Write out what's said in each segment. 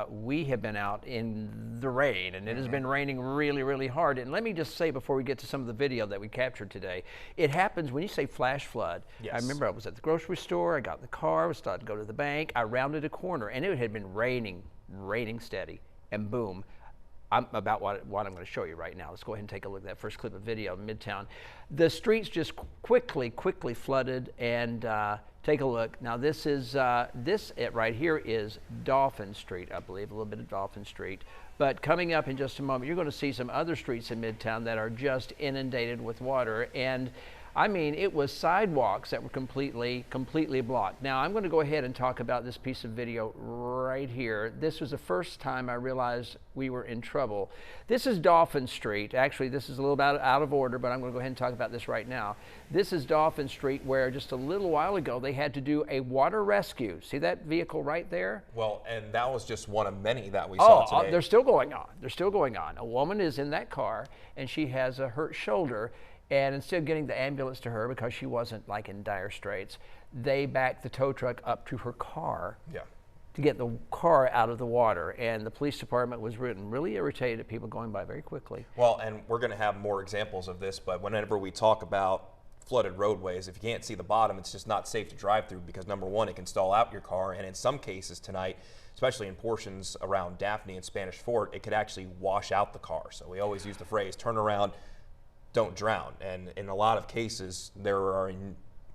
We have been out in the rain, and it has been raining really, really hard. And let me just say before we get to some of the video that we captured today, it happens when you say flash flood. Yes. I remember I was at the grocery store, I got in the car, I was starting to go to the bank, I rounded a corner, and it had been raining steady, and boom. I'm about what I'm going to show you right now. Let's go ahead and take a look at that first clip of video in Midtown. The streets just quickly flooded, and take a look. Now this is right here is Dolphin Street, I believe, a little bit of Dolphin Street. But coming up in just a moment, you're going to see some other streets in Midtown that are just inundated with water. And I mean, it was sidewalks that were completely blocked. Now, I'm going to go ahead and talk about this piece of video right here. This was the first time I realized we were in trouble. This is Dolphin Street. Actually, this is a little bit out of order, but I'm going to go ahead and talk about this right now. This is Dolphin Street, where just a little while ago they had to do a water rescue. See that vehicle right there? Well, and that was just one of many that we saw today. They're still going on. They're still going on. A woman is in that car, and she has a hurt shoulder. And instead of getting the ambulance to her because she wasn't like in dire straits, they backed the tow truck up to her car to get the car out of the water. And the police department was really irritated at people going by very quickly. Well, and we're going to have more examples of this, but whenever we talk about flooded roadways, if you can't see the bottom, it's just not safe to drive through because number one, it can stall out your car. And in some cases tonight, especially in portions around Daphne and Spanish Fort, it could actually wash out the car. So we always use the phrase, turn around, don't drown. And in a lot of cases, there are a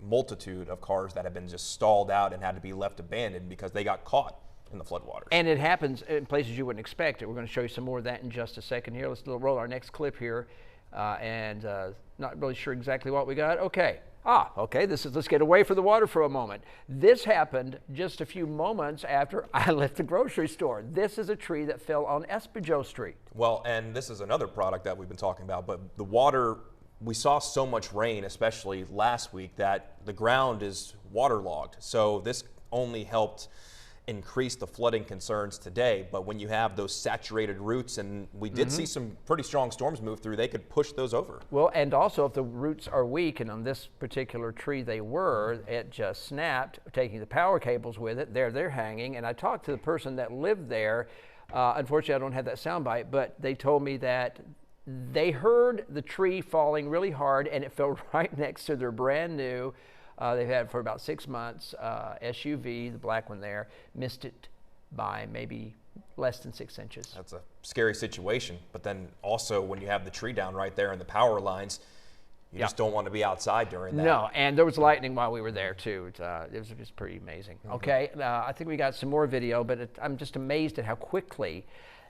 multitude of cars that have been just stalled out and had to be left abandoned because they got caught in the floodwaters. And it happens in places you wouldn't expect it. We're going to show you some more of that in just a second here. Let's roll our next clip here. Not really sure exactly what we got. Okay. Okay, let's get away from the water for a moment. This happened just a few moments after I left the grocery store. This is a tree that fell on Espejo Street. Well, and this is another product that we've been talking about, but the water, we saw so much rain, especially last week, that the ground is waterlogged. So this only helped increase the flooding concerns today, but when you have those saturated roots, and we did see some pretty strong storms move through, they could push those over. Well, and also if the roots are weak, and on this particular tree they were, it just snapped, taking the power cables with it. They're hanging, and I talked to the person that lived there. Unfortunately, I don't have that soundbite, but they told me that they heard the tree falling really hard, and it fell right next to their brand new they've had it for about 6 months. SUV, the black one there, missed it by maybe less than 6 inches. That's a scary situation. But then also when you have the tree down right there and the power lines, you just don't want to be outside during that. No, and there was lightning while we were there too. It was just pretty amazing. Okay, I think we got some more video, but I'm just amazed at how quickly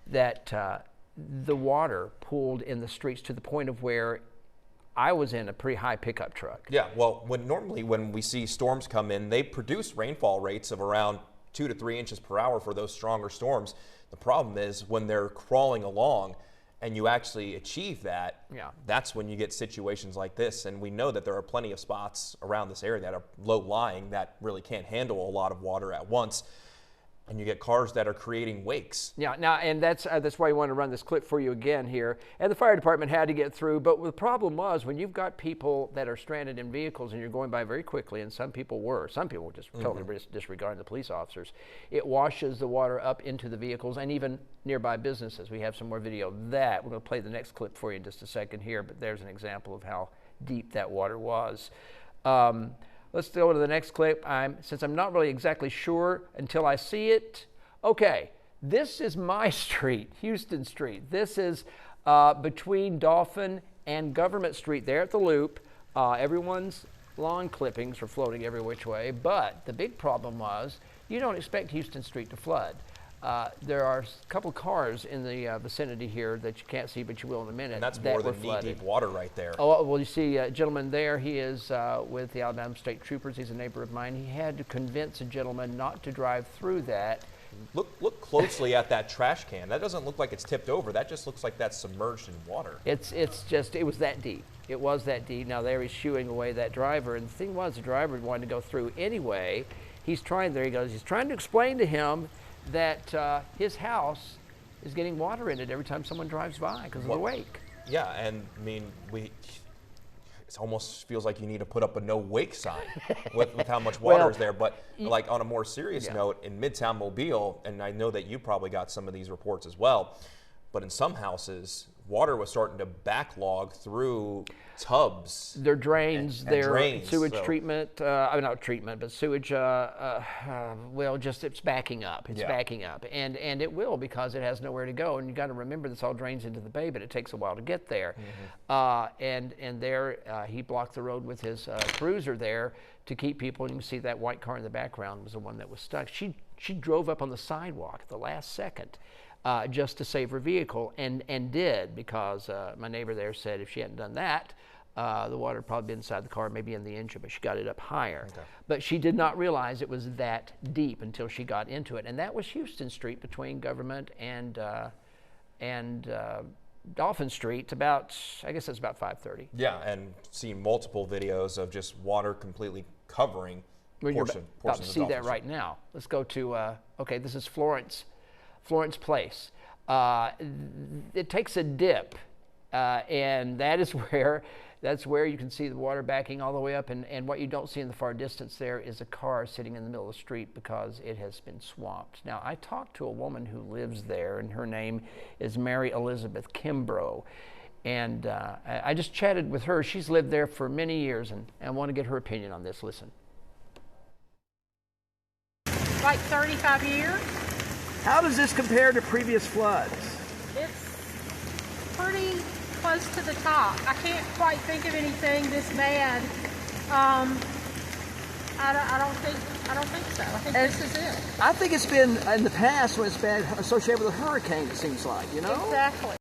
that the water pooled in the streets to the point of where I was in a pretty high pickup truck. Yeah, well, normally when we see storms come in, they produce rainfall rates of around 2 to 3 inches per hour for those stronger storms. The problem is when they're crawling along and you actually achieve that, that's when you get situations like this. And we know that there are plenty of spots around this area that are low-lying that really can't handle a lot of water at once. And you get cars that are creating wakes. Yeah, now, and that's why I want to run this clip for you again here. And the fire department had to get through, but the problem was when you've got people that are stranded in vehicles and you're going by very quickly, and some people were just totally disregarding the police officers, it washes the water up into the vehicles and even nearby businesses. We have some more video of that. We're going to play the next clip for you in just a second here, but there's an example of how deep that water was. Let's go to the next clip. Since I'm not really exactly sure until I see it. Okay, this is my street, Houston Street. This is between Dolphin and Government Street there at the Loop. Everyone's lawn clippings are floating every which way, but the big problem was you don't expect Houston Street to flood. There are a couple cars in the vicinity here that you can't see, but you will in a minute. And that's more than knee-deep water right there. Oh, well, you see a gentleman there. He is with the Alabama State Troopers. He's a neighbor of mine. He had to convince a gentleman not to drive through that. Look closely at that trash can. That doesn't look like it's tipped over. That just looks like that's submerged in water. It was that deep. It was that deep. Now there he's shooing away that driver. And the thing was, the driver wanted to go through anyway. He's trying to explain to him that his house is getting water in it every time someone drives by because of the wake. Yeah, and I mean, it almost feels like you need to put up a no wake sign with how much water is there. But like on a more serious note, in Midtown Mobile, and I know that you probably got some of these reports as well, but in some houses, water was starting to backlog through tubs. Their drains, and their drains, sewage so. treatment, not treatment, but sewage, well, just it's backing up. It's backing up. And it will, because it has nowhere to go. And you got to remember this all drains into the bay, but it takes a while to get there. And there, he blocked the road with his cruiser there to keep people, and you can see that white car in the background was the one that was stuck. She drove up on the sidewalk at the last second. Just to save her vehicle, and did, because my neighbor there said if she hadn't done that, the water would probably be inside the car, maybe in the engine, but she got it up higher. Okay. But she did not realize it was that deep until she got into it, and that was Houston Street between Government and Dolphin Street. About, I guess that's about 5:30. Yeah, and seen multiple videos of just water completely covering portions about to of see Dolphin that Street. right now. Let's go to okay, this is Florence Place. It takes a dip, and that's where you can see the water backing all the way up, and what you don't see in the far distance there is a car sitting in the middle of the street because it has been swamped. Now, I talked to a woman who lives there, and her name is Mary Elizabeth Kimbrough, and I just chatted with her. She's lived there for many years, and I want to get her opinion on this. Listen. Like 35 years. How does this compare to previous floods? It's pretty close to the top. I can't quite think of anything this bad. I don't think so. I think this is it. I think it's been in the past when it's been associated with a hurricane, it seems like, you know? Exactly.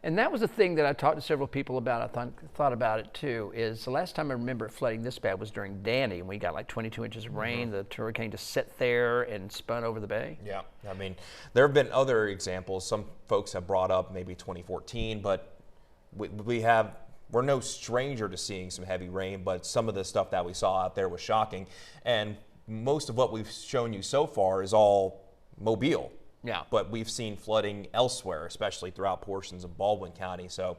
And that was the thing that I talked to several people about. I thought about it too, is the last time I remember it flooding this bad was during Danny, and we got like 22 inches of rain. The hurricane just sat there and spun over the bay. Yeah, I mean, there have been other examples. Some folks have brought up maybe 2014, but we're no stranger to seeing some heavy rain, but some of the stuff that we saw out there was shocking. And most of what we've shown you so far is all Mobile. Yeah. But we've seen flooding elsewhere, especially throughout portions of Baldwin County. So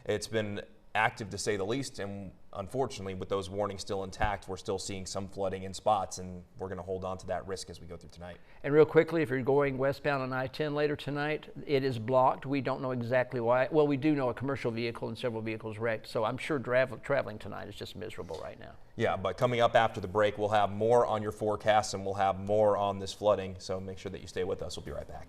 it's been active to say the least. And unfortunately, with those warnings still intact, we're still seeing some flooding in spots, and we're going to hold on to that risk as we go through tonight. And real quickly, if you're going westbound on I-10 later tonight, it is blocked. We don't know exactly why. Well, we do know a commercial vehicle and several vehicles wrecked. So I'm sure traveling tonight is just miserable right now. Yeah, but coming up after the break, we'll have more on your forecast, and we'll have more on this flooding. So make sure that you stay with us. We'll be right back.